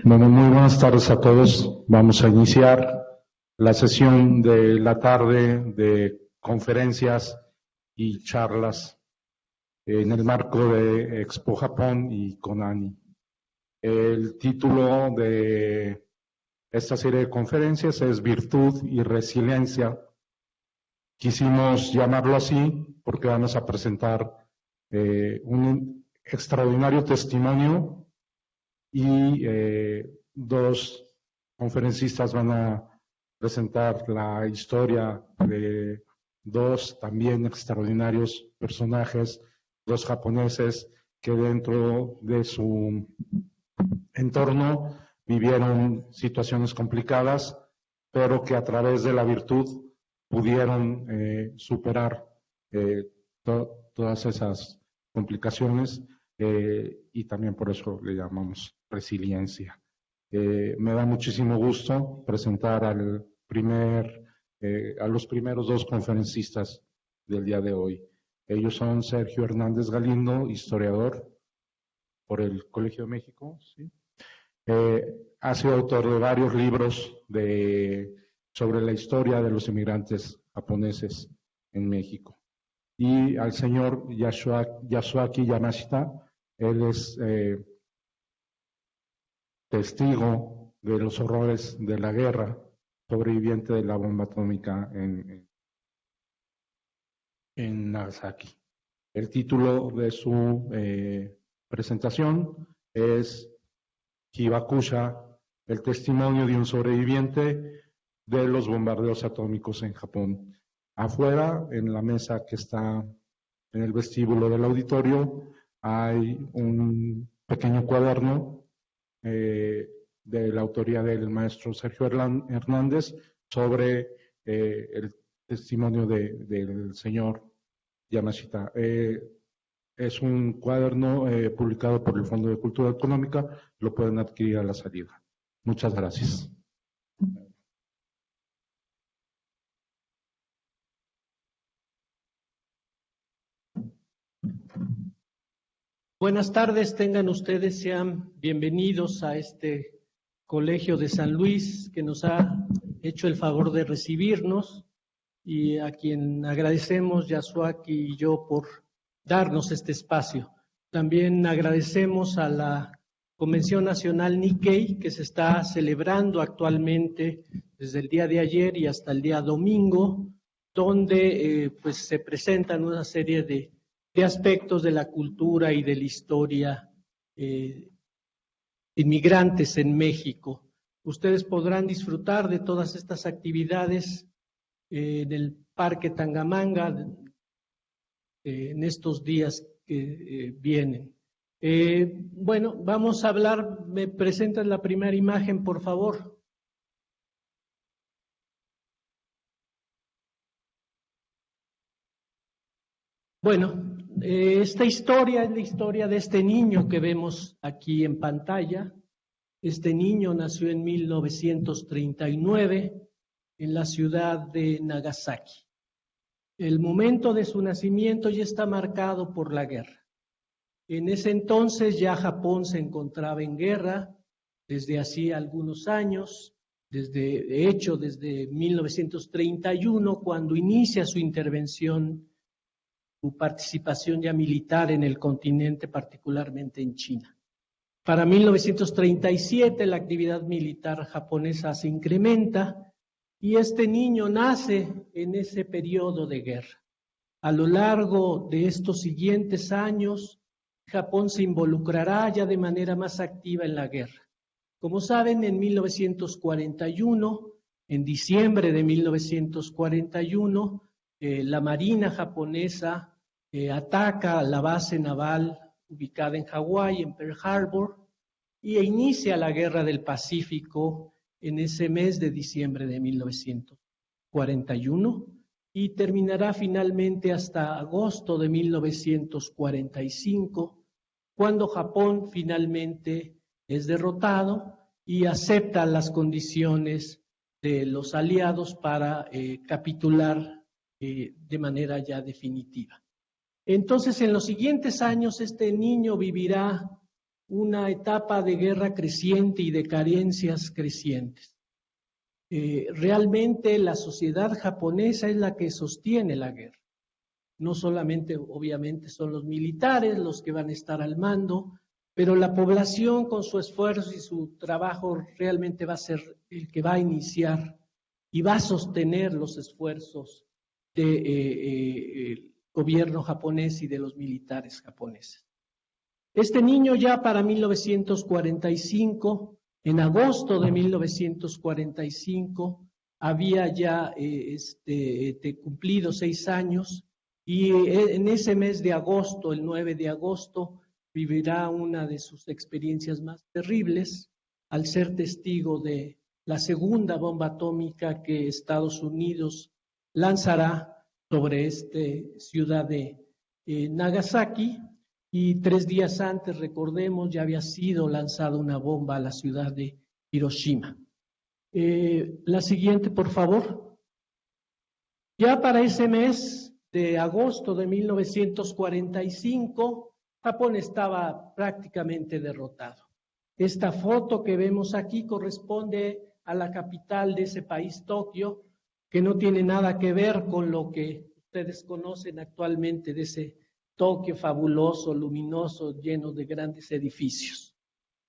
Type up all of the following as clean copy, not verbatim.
Bueno, muy buenas tardes a todos. Vamos a iniciar la sesión de la tarde de conferencias y charlas en el marco de Expo Japón y Konani. El título de esta serie de conferencias es Virtud y Resiliencia. Quisimos llamarlo así porque vamos a presentar un extraordinario testimonio y dos conferencistas van a presentar la historia de dos también extraordinarios personajes, dos japoneses que dentro de su entorno vivieron situaciones complicadas, pero que a través de la virtud pudieron superar todas esas complicaciones y también por eso le llamamos resiliencia. Me da muchísimo gusto presentar a los primeros dos conferencistas del día de hoy. Ellos son Sergio Hernández Galindo, historiador por el Colegio de México, ¿sí? Ha sido autor de varios libros sobre la historia de los inmigrantes japoneses en México. Y al señor Yasuaki Yamashita, él es testigo de los horrores de la guerra, sobreviviente de la bomba atómica en Nagasaki. El título de su presentación es Hibakusha, el testimonio de un sobreviviente de los bombardeos atómicos en Japón. Afuera, en la mesa que está en el vestíbulo del auditorio, hay un pequeño cuaderno de la autoría del maestro Sergio Hernández sobre el testimonio del señor Yamashita. Es un cuaderno publicado por el Fondo de Cultura Económica, lo pueden adquirir a la salida. Muchas gracias. Buenas tardes, tengan ustedes, sean bienvenidos a este Colegio de San Luis que nos ha hecho el favor de recibirnos y a quien agradecemos, Yasuaki y yo, por darnos este espacio. También agradecemos a la Convención Nacional Nikkei que se está celebrando actualmente desde el día de ayer y hasta el día domingo, donde pues se presentan una serie de aspectos de la cultura y de la historia inmigrantes en México. Ustedes podrán disfrutar de todas estas actividades en el Parque Tangamanga en estos días que vienen. Bueno, vamos a hablar, me presentan la primera imagen, por favor. Bueno, esta historia es la historia de este niño que vemos aquí en pantalla. Este niño nació en 1939 en la ciudad de Nagasaki. El momento de su nacimiento ya está marcado por la guerra. En ese entonces ya Japón se encontraba en guerra desde hacía algunos años, de hecho desde 1931, cuando inicia su intervención, su participación ya militar en el continente, particularmente en China. Para 1937 la actividad militar japonesa se incrementa y este niño nace en ese periodo de guerra. A lo largo de estos siguientes años, Japón se involucrará ya de manera más activa en la guerra. Como saben, en 1941, en diciembre de 1941, la Marina japonesa ataca la base naval ubicada en Hawái, en Pearl Harbor, e inicia la Guerra del Pacífico en ese mes de diciembre de 1941 y terminará finalmente hasta agosto de 1945, cuando Japón finalmente es derrotado y acepta las condiciones de los aliados para capitular de manera ya definitiva. Entonces, en los siguientes años, este niño vivirá una etapa de guerra creciente y de carencias crecientes. Realmente la sociedad japonesa es la que sostiene la guerra. No solamente, obviamente, son los militares los que van a estar al mando, pero la población con su esfuerzo y su trabajo realmente va a ser el que va a iniciar y va a sostener los esfuerzos del gobierno japonés y de los militares japoneses. Este niño ya para 1945, en agosto de 1945, había ya cumplido 6 años y en ese mes de agosto, el 9 de agosto, vivirá una de sus experiencias más terribles al ser testigo de la segunda bomba atómica que Estados Unidos lanzará sobre esta ciudad de Nagasaki. Y 3 días antes, recordemos, ya había sido lanzada una bomba a la ciudad de Hiroshima. La siguiente, por favor. Ya para ese mes de agosto de 1945, Japón estaba prácticamente derrotado. Esta foto que vemos aquí corresponde a la capital de ese país, Tokio, que no tiene nada que ver con lo que ustedes conocen actualmente de ese Tokio fabuloso, luminoso, lleno de grandes edificios.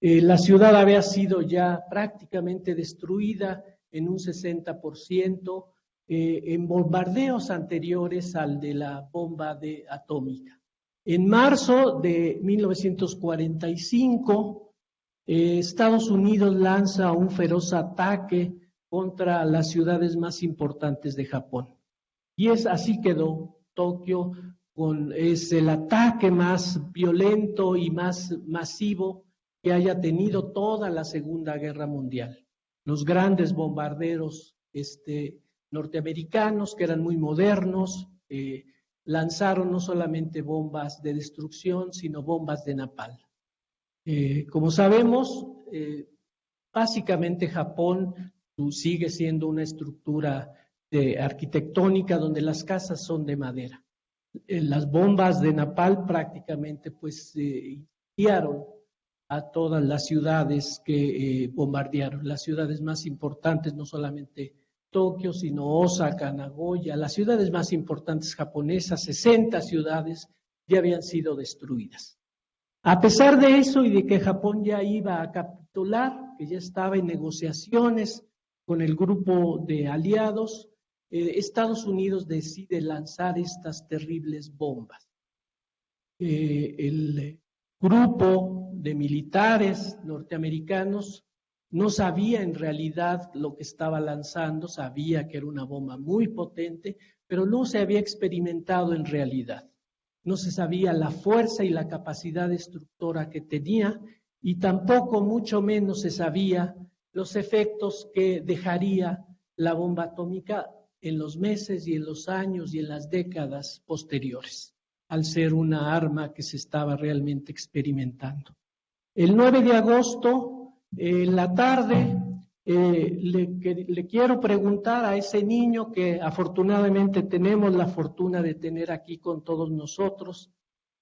La ciudad había sido ya prácticamente destruida en un 60% en bombardeos anteriores al de la bomba atómica. En marzo de 1945, Estados Unidos lanza un feroz ataque contra las ciudades más importantes de Japón. Y así quedó Tokio. Es el ataque más violento y más masivo que haya tenido toda la Segunda Guerra Mundial. Los grandes bombarderos norteamericanos, que eran muy modernos, lanzaron no solamente bombas de destrucción, sino bombas de napalm. Como sabemos, básicamente Japón sigue siendo una estructura arquitectónica donde las casas son de madera. Las bombas de napalm prácticamente guiaron a todas las ciudades que bombardearon, las ciudades más importantes, no solamente Tokio, sino Osaka, Nagoya, las ciudades más importantes japonesas, 60 ciudades ya habían sido destruidas. A pesar de eso y de que Japón ya iba a capitular, que ya estaba en negociaciones con el grupo de aliados, Estados Unidos decide lanzar estas terribles bombas. El grupo de militares norteamericanos no sabía en realidad lo que estaba lanzando, sabía que era una bomba muy potente, pero no se había experimentado en realidad. No se sabía la fuerza y la capacidad destructora que tenía y tampoco, mucho menos, se sabía los efectos que dejaría la bomba atómica en los meses y en los años y en las décadas posteriores, al ser una arma que se estaba realmente experimentando. El 9 de agosto, en la tarde, le quiero preguntar a ese niño que afortunadamente tenemos la fortuna de tener aquí con todos nosotros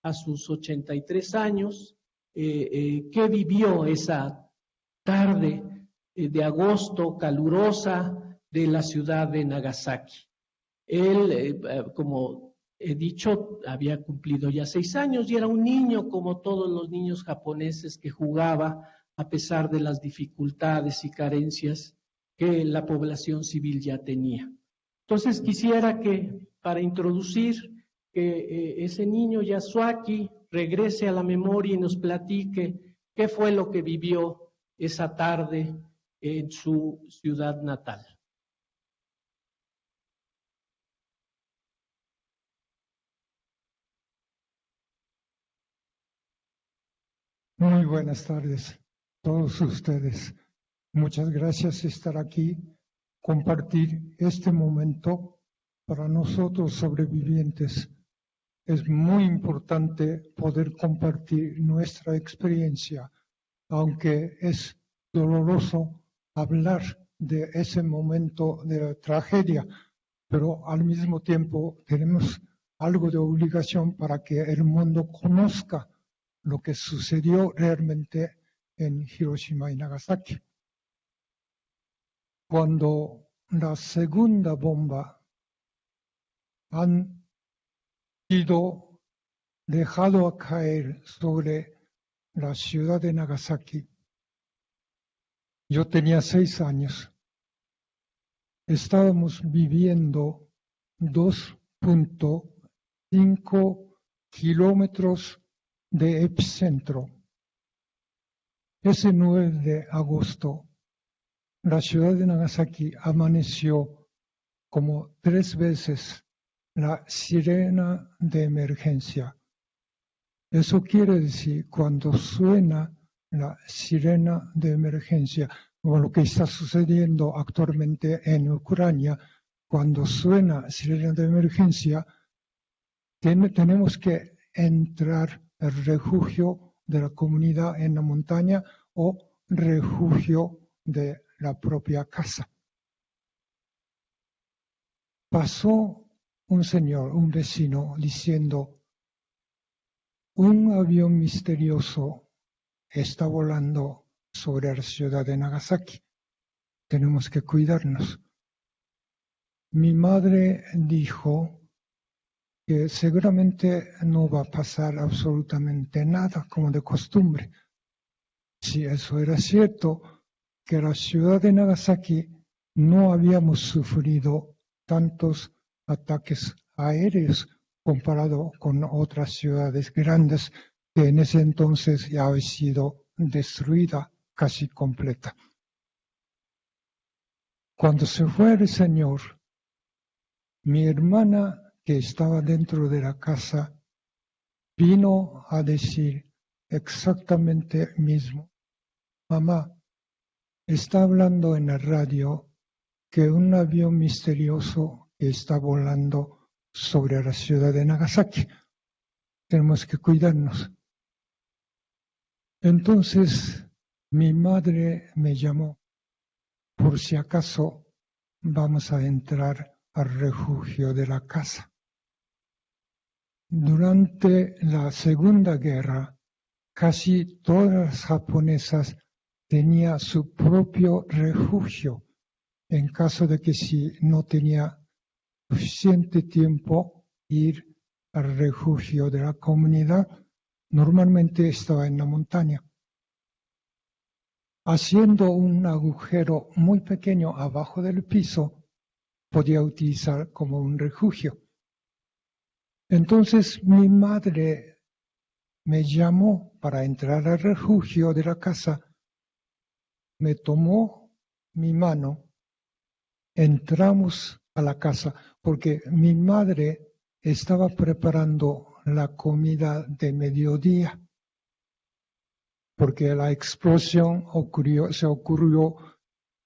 a sus 83 años, ¿qué vivió esa tarde de agosto calurosa de la ciudad de Nagasaki? Él, como he dicho, había cumplido ya 6 años y era un niño como todos los niños japoneses que jugaba a pesar de las dificultades y carencias que la población civil ya tenía. Entonces quisiera que, para introducir, que ese niño Yasuaki regrese a la memoria y nos platique qué fue lo que vivió esa tarde en su ciudad natal. Muy buenas tardes a todos ustedes. Muchas gracias por estar aquí, compartir este momento para nosotros sobrevivientes. Es muy importante poder compartir nuestra experiencia, aunque es doloroso hablar de ese momento de tragedia, pero al mismo tiempo tenemos algo de obligación para que el mundo conozca lo que sucedió realmente en Hiroshima y Nagasaki. Cuando la segunda bomba han sido dejado a caer sobre la ciudad de Nagasaki, yo tenía 6 años. Estábamos viviendo 2.5 kilómetros de epicentro. Ese 9 de agosto, la ciudad de Nagasaki amaneció como 3 veces la sirena de emergencia. Eso quiere decir, cuando suena la sirena de emergencia, como lo que está sucediendo actualmente en Ucrania, cuando suena sirena de emergencia, tenemos que entrar al refugio de la comunidad en la montaña o refugio de la propia casa. Pasó un señor, un vecino, diciendo: un avión misterioso está volando sobre la ciudad de Nagasaki. Tenemos que cuidarnos. Mi madre dijo que seguramente no va a pasar absolutamente nada, como de costumbre. Si eso era cierto, que la ciudad de Nagasaki no habíamos sufrido tantos ataques aéreos comparado con otras ciudades grandes que en ese entonces ya había sido destruida casi completa. Cuando se fue el señor, mi hermana, que estaba dentro de la casa, vino a decir exactamente mismo: mamá, está hablando en la radio que un avión misterioso está volando sobre la ciudad de Nagasaki. Tenemos que cuidarnos. Entonces mi madre me llamó: por si acaso vamos a entrar al refugio de la casa. Durante la Segunda Guerra, casi todas las japonesas tenían su propio refugio, en caso de que si no tenía suficiente tiempo ir al refugio de la comunidad, normalmente estaba en la montaña. Haciendo un agujero muy pequeño abajo del piso, podía utilizar como un refugio. Entonces mi madre me llamó para entrar al refugio de la casa, me tomó mi mano, entramos a la casa, porque mi madre estaba preparando la comida de mediodía, porque la explosión se ocurrió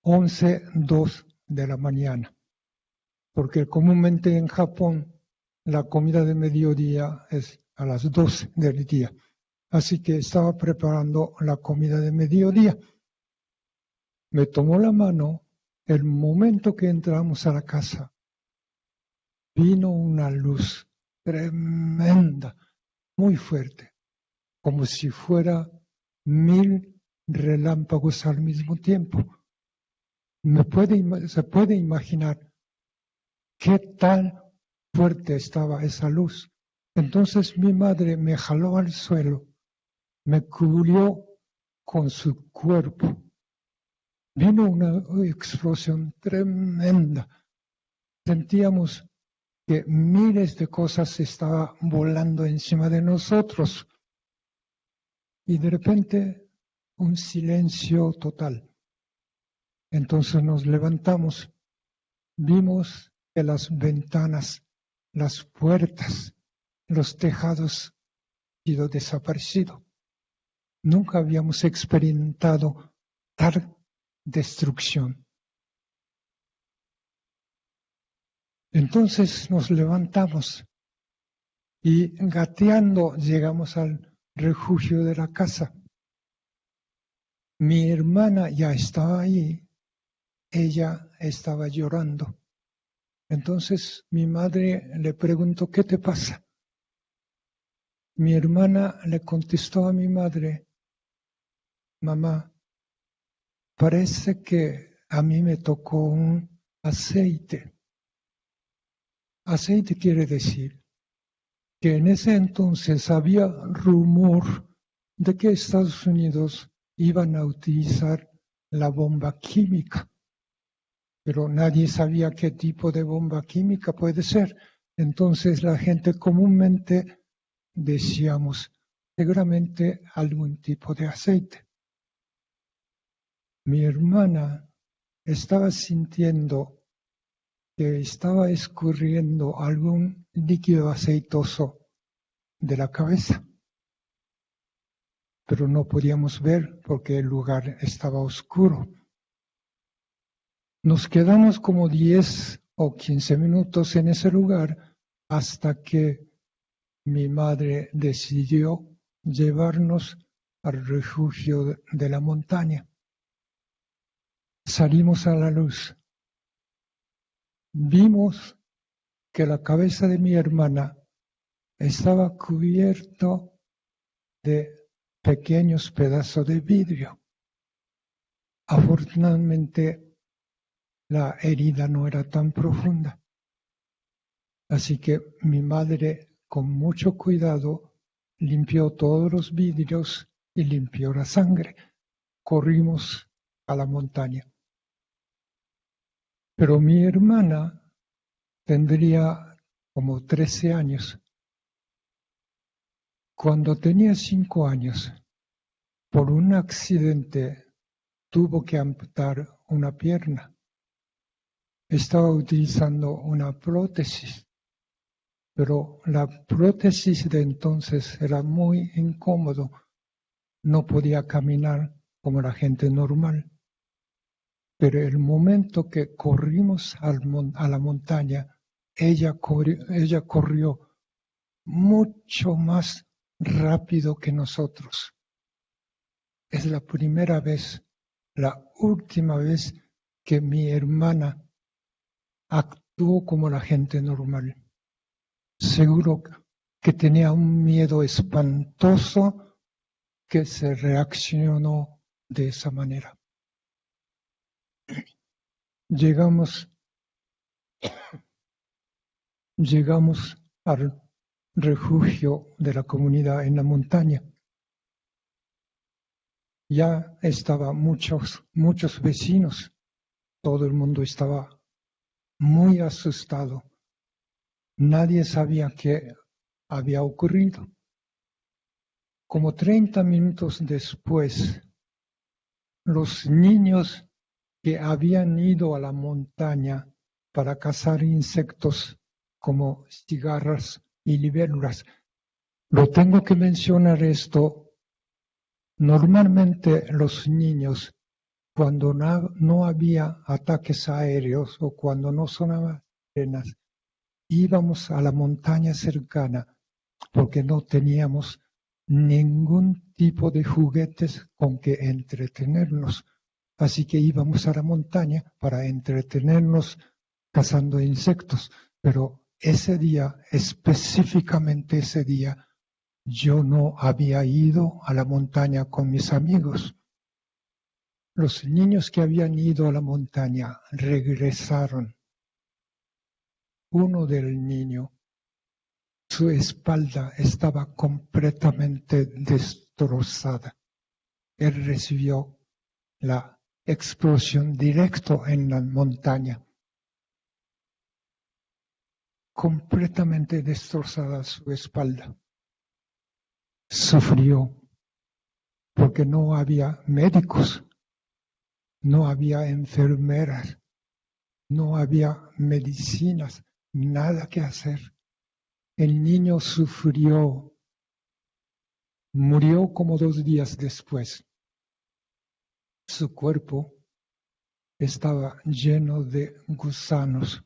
11:02 de la mañana, porque comúnmente en Japón la comida de mediodía es a las 12 del día. Así que estaba preparando la comida de mediodía. Me tomó la mano. El momento que entramos a la casa, vino una luz tremenda, muy fuerte, como si fuera 1000 relámpagos al mismo tiempo. Se puede imaginar qué tan fuerte estaba esa luz. Entonces mi madre me jaló al suelo, me cubrió con su cuerpo. Vino una explosión tremenda. Sentíamos que miles de cosas estaban volando encima de nosotros. Y de repente un silencio total. Entonces nos levantamos, vimos que las ventanas, las puertas, los tejados han ido desaparecidos. Nunca habíamos experimentado tal destrucción. Entonces nos levantamos y gateando llegamos al refugio de la casa. Mi hermana ya estaba ahí, ella estaba llorando. Entonces mi madre le preguntó: ¿qué te pasa? mi hermana le contestó a mi madre, mamá, parece que a mí me tocó un aceite. Aceite quiere decir que en ese entonces había rumor de que Estados Unidos iban a utilizar la bomba química, pero nadie sabía qué tipo de bomba química puede ser. Entonces la gente comúnmente decíamos, seguramente algún tipo de aceite. Mi hermana estaba sintiendo que estaba escurriendo algún líquido aceitoso de la cabeza, pero no podíamos ver porque el lugar estaba oscuro. Nos quedamos como 10 o 15 minutos en ese lugar hasta que mi madre decidió llevarnos al refugio de la montaña. Salimos a la luz. Vimos que la cabeza de mi hermana estaba cubierto de pequeños pedazos de vidrio. Afortunadamente, la herida no era tan profunda. Así que mi madre, con mucho cuidado, limpió todos los vidrios y limpió la sangre. Corrimos a la montaña. Pero mi hermana tendría como 13 años. Cuando tenía 5 años, por un accidente, tuvo que amputar una pierna. Estaba utilizando una prótesis, pero la prótesis de entonces era muy incómodo. No podía caminar como la gente normal. Pero el momento que corrimos a la montaña, ella corrió mucho más rápido que nosotros. Es la primera vez, la última vez que mi hermana actuó como la gente normal. Seguro que tenía un miedo espantoso que se reaccionó de esa manera. Llegamos al refugio de la comunidad en la montaña. Ya estaban muchos vecinos. Todo el mundo estaba muy asustado. Nadie sabía qué había ocurrido. Como 30 minutos después, los niños que habían ido a la montaña para cazar insectos como cigarras y libélulas. Lo tengo que mencionar esto. Normalmente los niños, cuando no había ataques aéreos o cuando no sonaban sirenas, íbamos a la montaña cercana porque no teníamos ningún tipo de juguetes con que entretenernos. Así que íbamos a la montaña para entretenernos cazando insectos. Pero ese día, específicamente ese día, yo no había ido a la montaña con mis amigos. Los niños que habían ido a la montaña regresaron. Uno del niño, su espalda estaba completamente destrozada. Él recibió la explosión directo en la montaña. Completamente destrozada su espalda. Sufrió porque no había médicos, no había enfermeras, no había medicinas, nada que hacer. El niño sufrió, murió como 2 días después. Su cuerpo estaba lleno de gusanos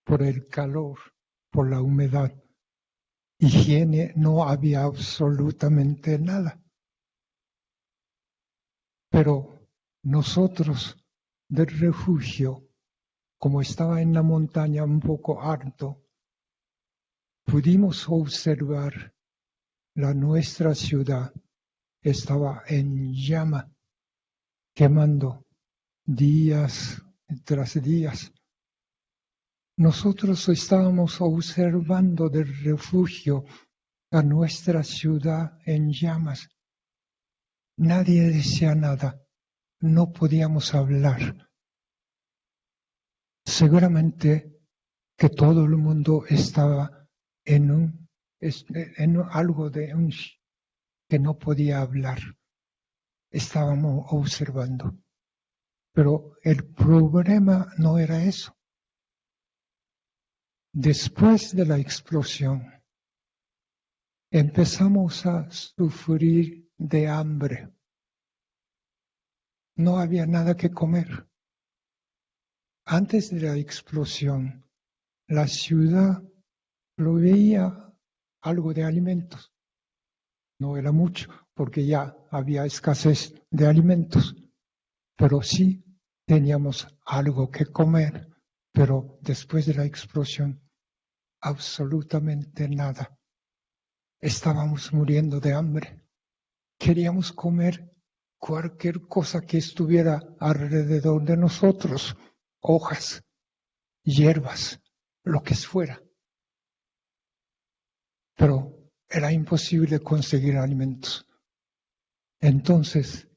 por el calor, por la humedad. Higiene no había absolutamente nada. Pero nosotros del refugio, como estaba en la montaña un poco alto, pudimos observar nuestra ciudad estaba en llama, quemando días tras días. Nosotros estábamos observando del refugio a nuestra ciudad en llamas. Nadie decía nada, no podíamos hablar. Seguramente que todo el mundo estaba en algo que no podía hablar. Estábamos observando. Pero el problema no era eso. Después de la explosión, empezamos a sufrir de hambre. No había nada que comer. Antes de la explosión, la ciudad proveía algo de alimentos. No era mucho, porque ya había escasez de alimentos, pero sí teníamos algo que comer. Pero después de la explosión, absolutamente nada. Estábamos muriendo de hambre. Queríamos comer cualquier cosa que estuviera alrededor de nosotros, hojas, hierbas, lo que fuera. Pero era imposible conseguir alimentos. Entonces,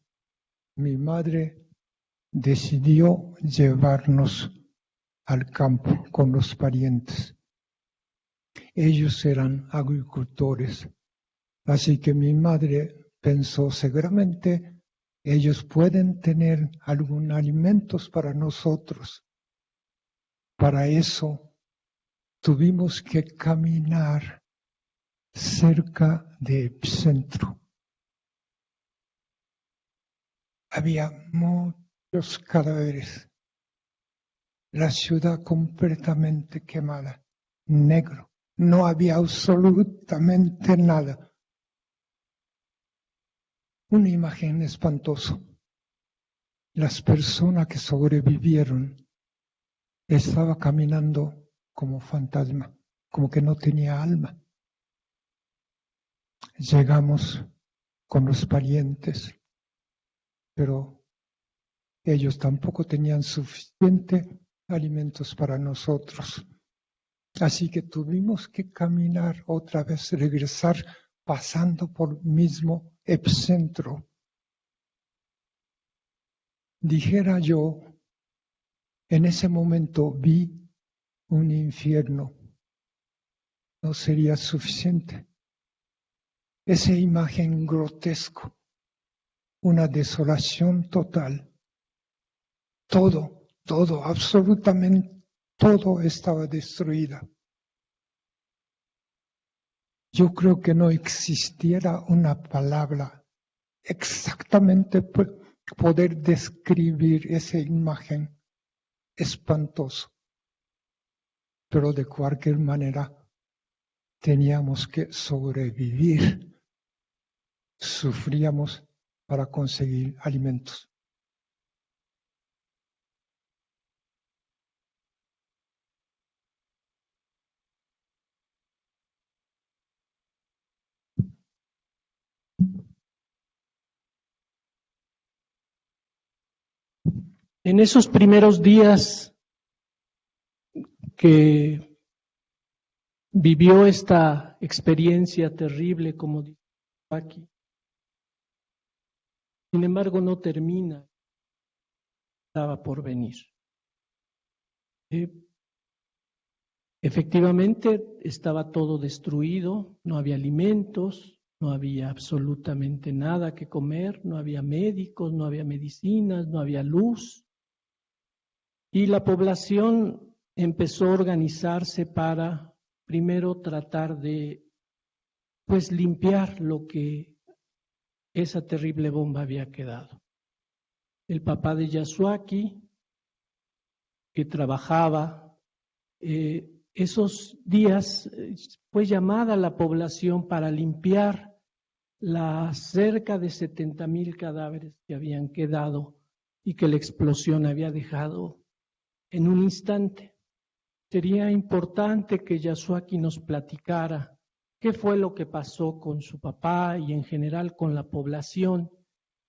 mi madre decidió llevarnos al campo con los parientes. Ellos eran agricultores, así que mi madre pensó seguramente ellos pueden tener algún alimentos para nosotros. Para eso tuvimos que caminar cerca de Epicentro. Había muchos cadáveres. La ciudad completamente quemada, negro. No había absolutamente nada. Una imagen espantosa. Las personas que sobrevivieron estaban caminando como fantasma, como que no tenía alma. Llegamos con los parientes, pero ellos tampoco tenían suficiente alimentos para nosotros. Así que tuvimos que caminar otra vez, regresar, pasando por el mismo Epicentro. Dijera yo, en ese momento vi un infierno. No sería suficiente. Esa imagen grotesca, una desolación total. Todo, absolutamente todo estaba destruido. Yo creo que no existiera una palabra exactamente poder describir esa imagen espantosa. Pero de cualquier manera teníamos que sobrevivir. Sufríamos para conseguir alimentos. En esos primeros días que vivió esta experiencia terrible, como dice aquí, sin embargo no termina, estaba por venir. Efectivamente estaba todo destruido, no había alimentos, no había absolutamente nada que comer, no había médicos, no había medicinas, no había luz. Y la población empezó a organizarse para primero tratar de limpiar lo que esa terrible bomba había quedado. El papá de Yasuaki, que trabajaba esos días, fue llamada a la población para limpiar las cerca de 70,000 cadáveres que habían quedado y que la explosión había dejado en un instante. sería importante que Yasuaki nos platicara qué fue lo que pasó con su papá y en general con la población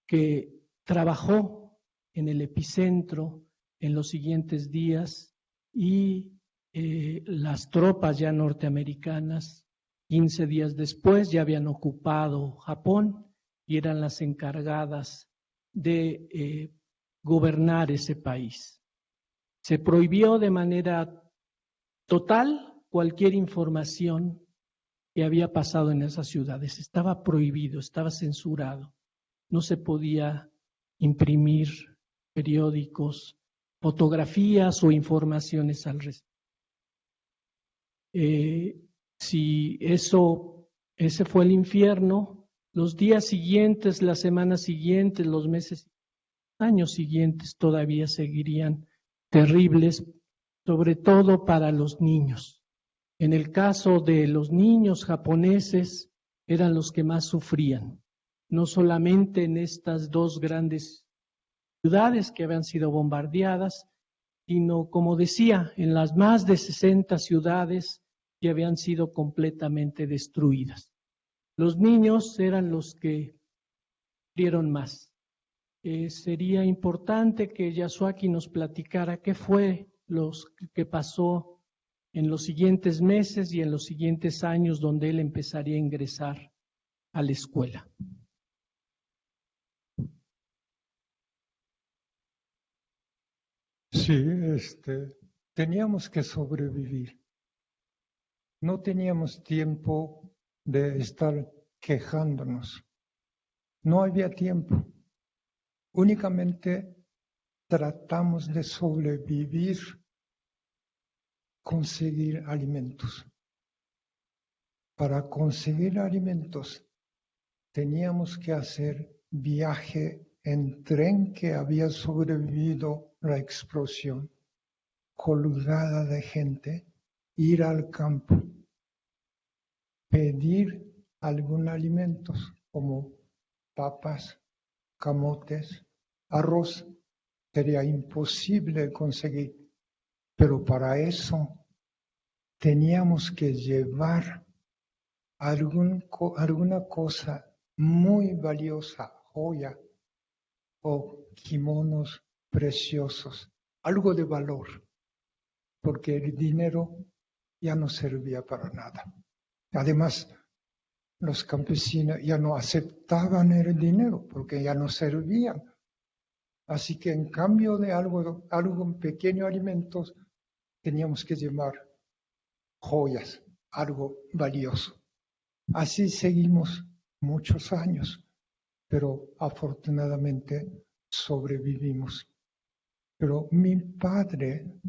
que trabajó en el epicentro en los siguientes días y las tropas ya norteamericanas 15 días después ya habían ocupado Japón y eran las encargadas de gobernar ese país. Se prohibió de manera total cualquier información que había pasado en esas ciudades. Estaba prohibido, estaba censurado. No se podía imprimir periódicos, fotografías o informaciones al respecto. Si ese fue el infierno, los días siguientes, las semanas siguientes, los meses, años siguientes todavía seguirían terribles, sobre todo para los niños. En el caso de los niños japoneses, eran los que más sufrían, no solamente en estas dos grandes ciudades que habían sido bombardeadas, sino, como decía, en las más de 60 ciudades que habían sido completamente destruidas. Los niños eran los que sufrieron más. Sería importante que Yasuaki nos platicara qué fue lo que pasó en los siguientes meses y en los siguientes años donde él empezaría a ingresar a la escuela. Sí, teníamos que sobrevivir. No teníamos tiempo de estar quejándonos. No había tiempo. Únicamente tratamos de sobrevivir, conseguir alimentos. Para conseguir alimentos teníamos que hacer viaje en tren que había sobrevivido la explosión, colgada de gente, ir al campo, pedir algún alimentos como papas, camotes, arroz. Sería imposible conseguir, pero para eso teníamos que llevar alguna cosa muy valiosa, joya o kimonos preciosos, algo de valor, porque el dinero ya no servía para nada. Además, los campesinos ya no aceptaban el dinero porque ya no servían. Así que en cambio de algo pequeño alimentos, teníamos que llevar joyas, algo valioso. Así seguimos muchos años, pero afortunadamente sobrevivimos. Pero mi padre,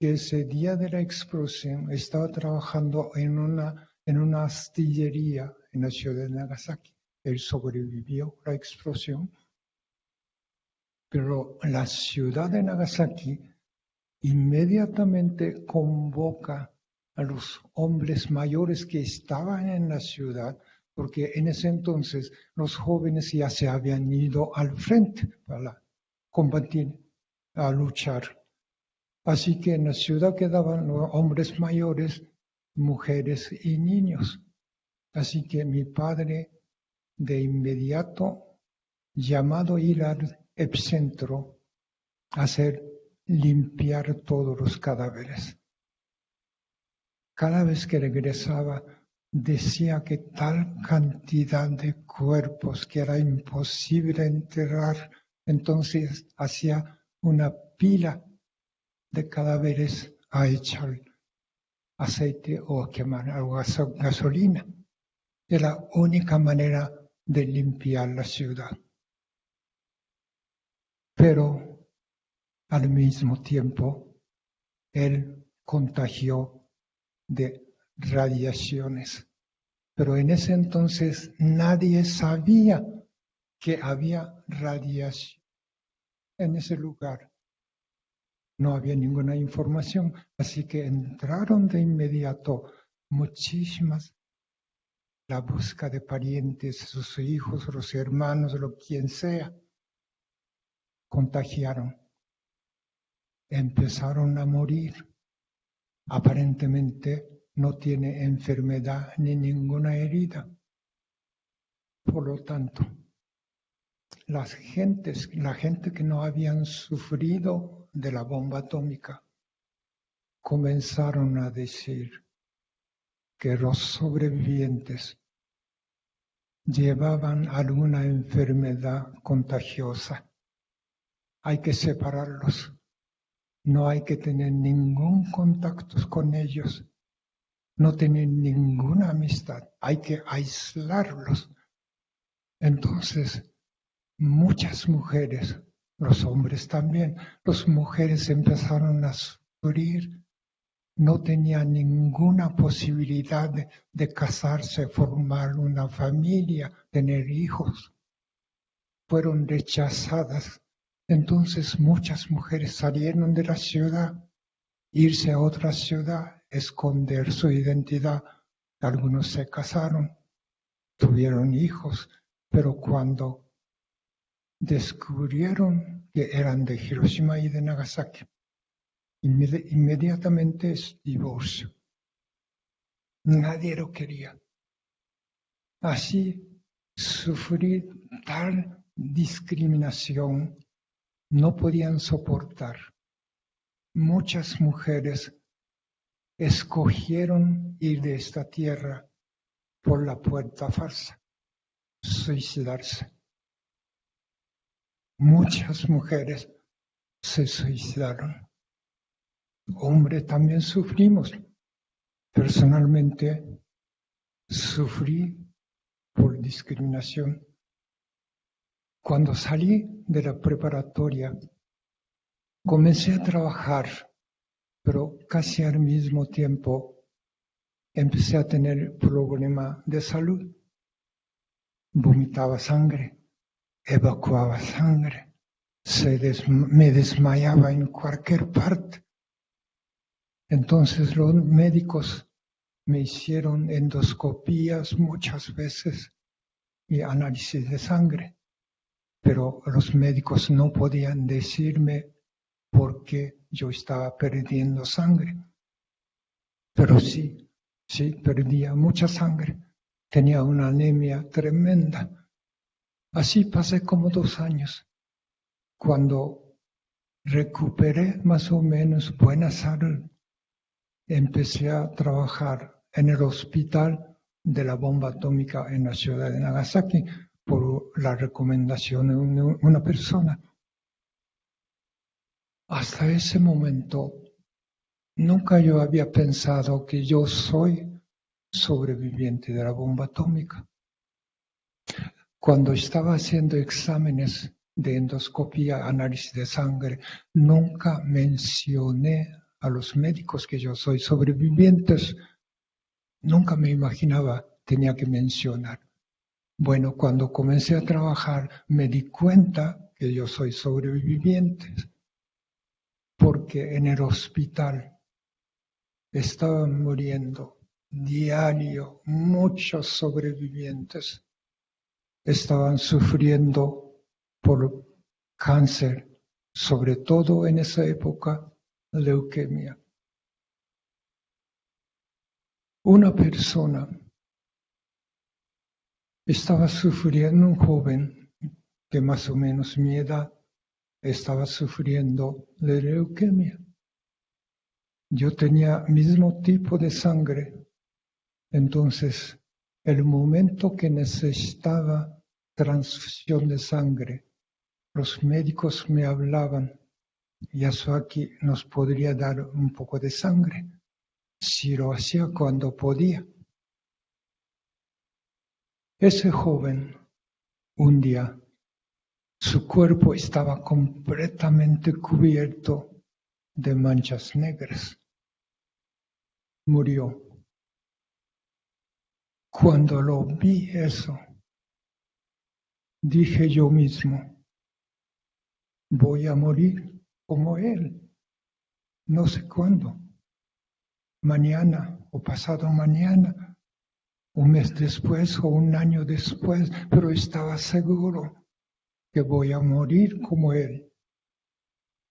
que ese día de la explosión estaba trabajando en una astillería en la ciudad de Nagasaki. Él sobrevivió a la explosión, pero la ciudad de Nagasaki inmediatamente convoca a los hombres mayores que estaban en la ciudad, porque en ese entonces los jóvenes ya se habían ido al frente para combatir, a luchar. Así que en la ciudad quedaban los hombres mayores, mujeres y niños. Así que mi padre de inmediato llamado a ir al epicentro a limpiar todos los cadáveres. Cada vez que regresaba decía que tal cantidad de cuerpos que era imposible enterrar, entonces hacía una pila de cadáveres a echar aceite o a quemar gasolina. Es la única manera de limpiar la ciudad. Pero al mismo tiempo, él contagió de radiaciones. Pero en ese entonces nadie sabía que había radiación en ese lugar. No había ninguna información, así que entraron de inmediato muchísimas la busca de parientes, sus hijos, los hermanos, quien sea. Contagiaron. Empezaron a morir. aparentemente no tiene enfermedad ni ninguna herida. Por lo tanto, la gente que no habían sufrido de la bomba atómica comenzaron a decir que los sobrevivientes llevaban alguna enfermedad contagiosa. Hay que separarlos. No hay que tener ningún contacto con ellos. No tener ninguna amistad. Hay que aislarlos. Entonces, muchas mujeres, los hombres también, las mujeres empezaron a sufrir. No tenían ninguna posibilidad de casarse, formar una familia, tener hijos. Fueron rechazadas. Entonces muchas mujeres salieron de la ciudad, irse a otra ciudad, esconder su identidad. Algunos se casaron, tuvieron hijos, pero cuando descubrieron que eran de Hiroshima y de Nagasaki, inmediatamente es divorcio. Nadie lo quería. Así, sufrir tal discriminación no podían soportar. Muchas mujeres escogieron ir de esta tierra por la puerta falsa, suicidarse. Muchas mujeres se suicidaron. Hombres también sufrimos. Personalmente sufrí por discriminación. Cuando salí de la preparatoria, comencé a trabajar, pero casi al mismo tiempo empecé a tener problemas de salud. Vomitaba sangre, evacuaba sangre, me desmayaba en cualquier parte. Entonces los médicos me hicieron endoscopías muchas veces y análisis de sangre, pero los médicos no podían decirme por qué yo estaba perdiendo sangre. Pero sí, perdía mucha sangre, tenía una anemia tremenda. Así pasé como 2 años. Cuando recuperé más o menos buena salud, empecé a trabajar en el hospital de la bomba atómica en la ciudad de Nagasaki por la recomendación de una persona. Hasta ese momento, nunca yo había pensado que yo soy sobreviviente de la bomba atómica. Cuando estaba haciendo exámenes de endoscopía, análisis de sangre, nunca mencioné a los médicos que yo soy sobrevivientes. Nunca me imaginaba, tenía que mencionar. Bueno, cuando comencé a trabajar me di cuenta que yo soy sobreviviente, porque en el hospital estaban muriendo diario muchos sobrevivientes. Estaban sufriendo por cáncer, sobre todo en esa época, leucemia. Una persona estaba sufriendo, un joven de más o menos mi edad, estaba sufriendo de leucemia. Yo tenía mismo tipo de sangre, entonces el momento que necesitaba transfusión de sangre, los médicos me hablaban, Yasuaki nos podría dar un poco de sangre, si lo hacía cuando podía. Ese joven, un día, su cuerpo estaba completamente cubierto de manchas negras. Murió. Cuando lo vi eso, dije yo mismo, voy a morir como él. No sé cuándo. Mañana o pasado mañana, un mes después o un año después, pero estaba seguro que voy a morir como él.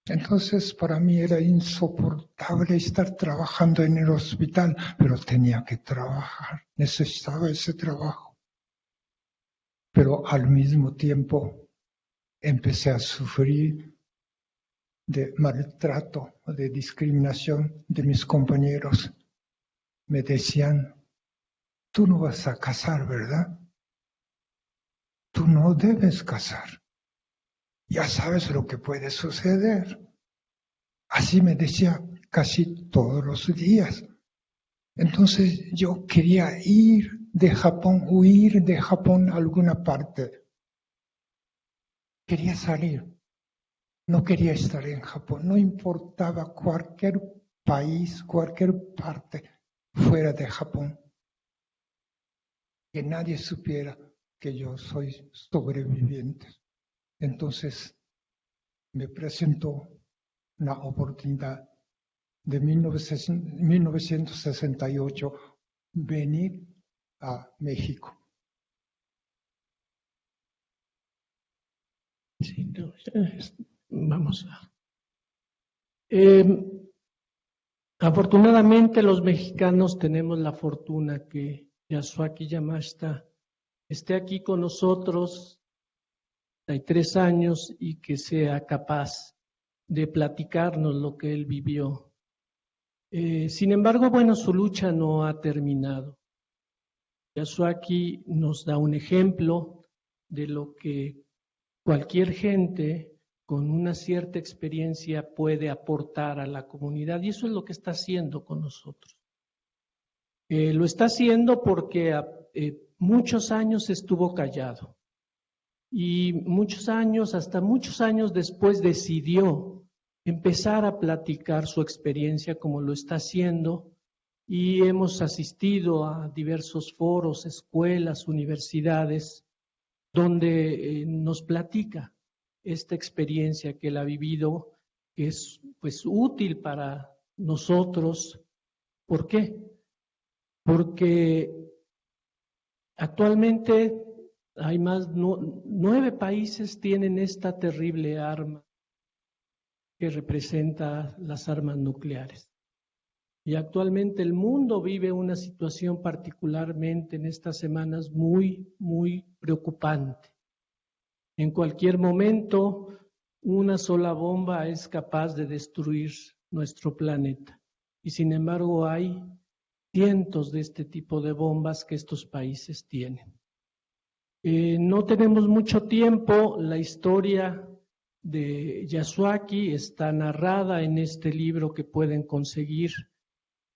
Entonces para mí era insoportable estar trabajando en el hospital, pero tenía que trabajar, necesitaba ese trabajo. Pero al mismo tiempo empecé a sufrir de maltrato, de discriminación de mis compañeros. Me decían, tú no vas a casar, ¿verdad? Tú no debes casar. Ya sabes lo que puede suceder. Así me decía casi todos los días. Entonces yo quería ir de Japón, huir de Japón a alguna parte. Quería salir. No quería estar en Japón. No importaba cualquier país, cualquier parte fuera de Japón. Que nadie supiera que yo soy sobreviviente. Entonces me presentó una oportunidad de 1968 venir a México. Sí, no, vamos a... afortunadamente los mexicanos tenemos la fortuna que Yasuaki Yamashita esté aquí con nosotros 33 años y que sea capaz de platicarnos lo que él vivió. Sin embargo, bueno, su lucha no ha terminado. Yasuaki nos da un ejemplo de lo que cualquier gente con una cierta experiencia puede aportar a la comunidad, y eso es lo que está haciendo con nosotros. Lo está haciendo porque muchos años estuvo callado y muchos años, hasta muchos años después, decidió empezar a platicar su experiencia como lo está haciendo, y hemos asistido a diversos foros, escuelas, universidades, donde nos platica esta experiencia que él ha vivido, que es pues útil para nosotros. ¿Por qué? Porque actualmente hay más, 9 países tienen esta terrible arma que representa las armas nucleares. Y actualmente el mundo vive una situación particularmente en estas semanas muy, muy preocupante. En cualquier momento, una sola bomba es capaz de destruir nuestro planeta. Y sin embargo hay cientos de este tipo de bombas que estos países tienen. No tenemos mucho tiempo. La historia de Yasuaki está narrada en este libro que pueden conseguir,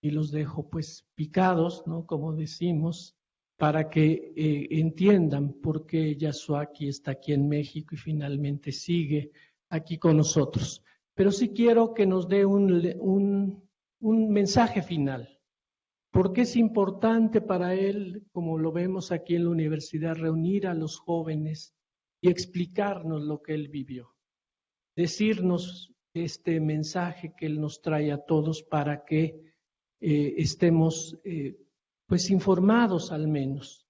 y los dejo pues picados, ¿no? Como decimos, para que entiendan por qué Yasuaki está aquí en México y finalmente sigue aquí con nosotros. Pero sí quiero que nos dé un mensaje final. ¿Por qué es importante para él, como lo vemos aquí en la universidad, reunir a los jóvenes y explicarnos lo que él vivió? Decirnos este mensaje que él nos trae a todos para que estemos pues informados al menos,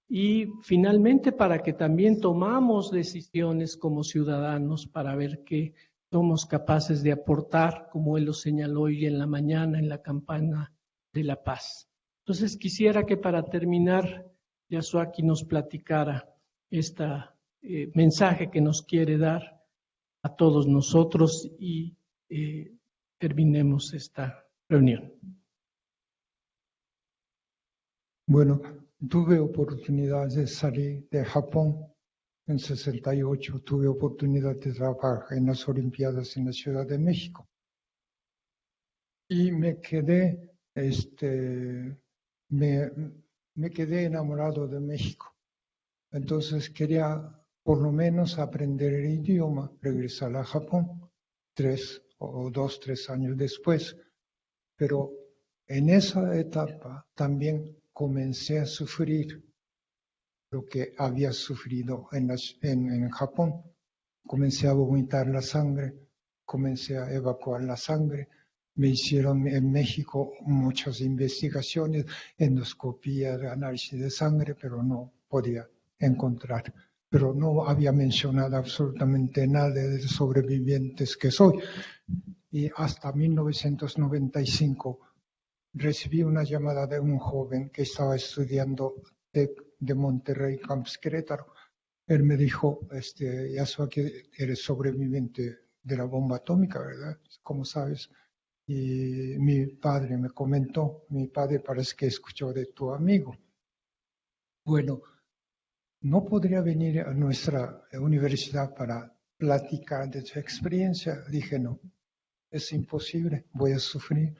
y finalmente para que también tomamos decisiones como ciudadanos para ver qué somos capaces de aportar, como él lo señaló hoy en la mañana en la campana de la paz. Entonces quisiera que para terminar Yasuaki nos platicara este mensaje que nos quiere dar a todos nosotros, y terminemos esta reunión. Bueno, tuve oportunidad de salir de Japón en 68, tuve oportunidad de trabajar en las Olimpiadas en la Ciudad de México. Y me quedé, me quedé enamorado de México. Entonces quería por lo menos aprender el idioma, regresar a Japón 3 años después. Pero en esa etapa también comencé a sufrir lo que había sufrido en Japón. Comencé a vomitar la sangre, comencé a evacuar la sangre. Me hicieron en México muchas investigaciones, endoscopía, análisis de sangre, pero no podía encontrar pero no había mencionado absolutamente nada de sobrevivientes que soy. Y hasta 1995 recibí una llamada de un joven que estaba estudiando de Monterrey, Campus Querétaro. Él me dijo, Yasuaki, eres sobreviviente de la bomba atómica, ¿verdad? Como sabes. Y mi padre me comentó, mi padre parece que escuchó de tu amigo. Bueno, ¿no podría venir a nuestra universidad para platicar de su experiencia? Dije, no, es imposible, voy a sufrir.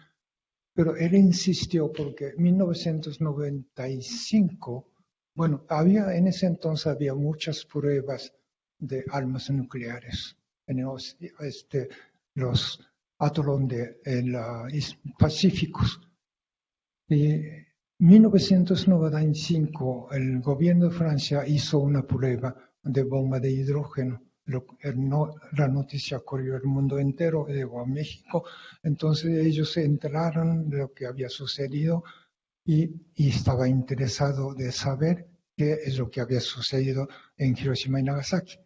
Pero él insistió porque en 1995, bueno, en ese entonces había muchas pruebas de armas nucleares en los atolones pacíficos. Y en 1995 el gobierno de Francia hizo una prueba de bomba de hidrógeno. La noticia corrió el mundo entero, llegó a México. Entonces ellos se enteraron de lo que había sucedido y estaba interesado de saber qué es lo que había sucedido en Hiroshima y Nagasaki.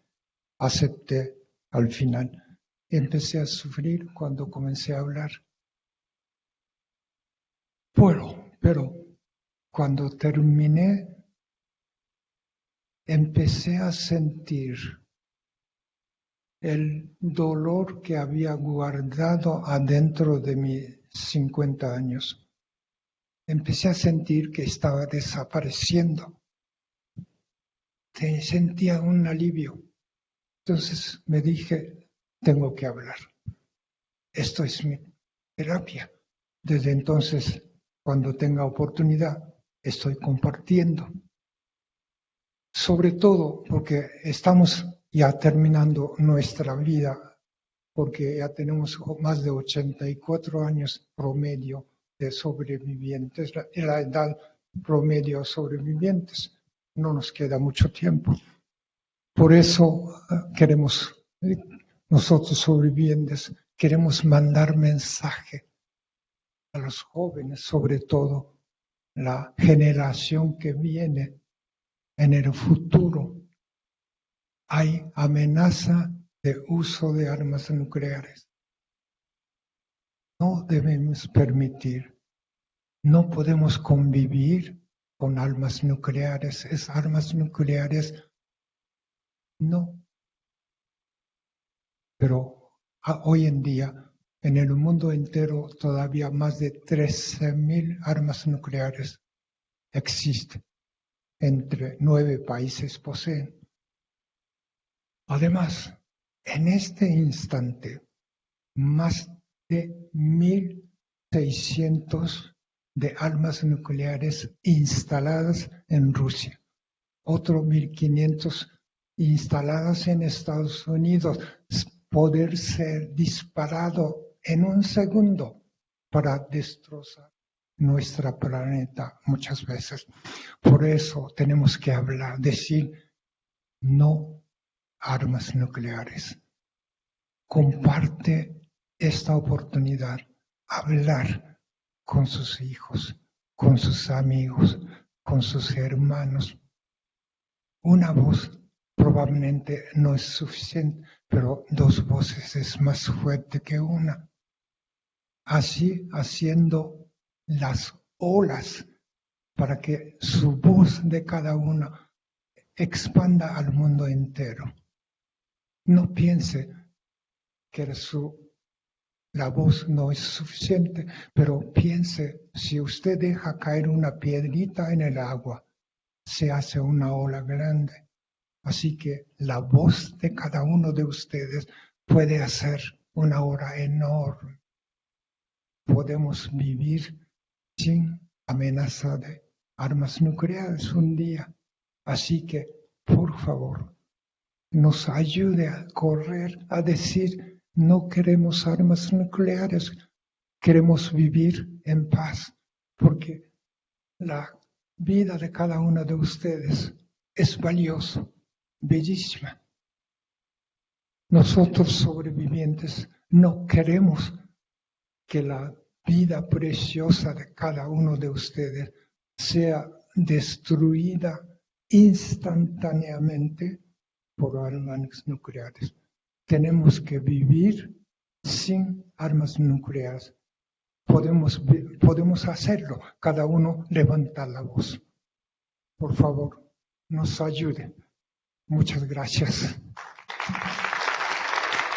Acepté al final. Empecé a sufrir cuando comencé a hablar. Pero cuando terminé, empecé a sentir el dolor que había guardado adentro de mis 50 años. Empecé a sentir que estaba desapareciendo. Sentía un alivio. Entonces me dije, tengo que hablar. Esto es mi terapia. Desde entonces, cuando tenga oportunidad, estoy compartiendo. Sobre todo porque estamos ya terminando nuestra vida, porque ya tenemos más de 84 años promedio de sobrevivientes, la edad promedio de sobrevivientes. No nos queda mucho tiempo. Por eso nosotros sobrevivientes, queremos mandar mensaje a los jóvenes, sobre todo la generación que viene en el futuro. Hay amenaza de uso de armas nucleares. No debemos permitir, no podemos convivir con armas nucleares. Es armas nucleares, no. Pero hoy en día, en el mundo entero, todavía más de 13,000 armas nucleares existen. Entre 9 países poseen. Además, en este instante, más de 1,600 de armas nucleares instaladas en Rusia, otros 1,500 instaladas en Estados Unidos, poder ser disparado en un segundo para destrozar nuestro planeta muchas veces. Por eso tenemos que hablar, decir no armas nucleares. Comparte esta oportunidad, hablar con sus hijos, con sus amigos, con sus hermanos. Una voz probablemente no es suficiente, pero 2 voces es más fuerte que una. Así, haciendo las olas para que su voz de cada uno expanda al mundo entero. No piense que la voz no es suficiente, pero piense, si usted deja caer una piedrita en el agua, se hace una ola grande. Así que la voz de cada uno de ustedes puede hacer una ola enorme. Podemos vivir sin amenaza de armas nucleares un día. Así que, por favor, nos ayude a correr, a decir, no queremos armas nucleares, queremos vivir en paz, porque la vida de cada uno de ustedes es valiosa, bellísima. Nosotros sobrevivientes no queremos que la vida preciosa de cada uno de ustedes sea destruida instantáneamente por armas nucleares. Tenemos que vivir sin armas nucleares. Podemos hacerlo. Cada uno levanta la voz. Por favor, nos ayude. Muchas gracias.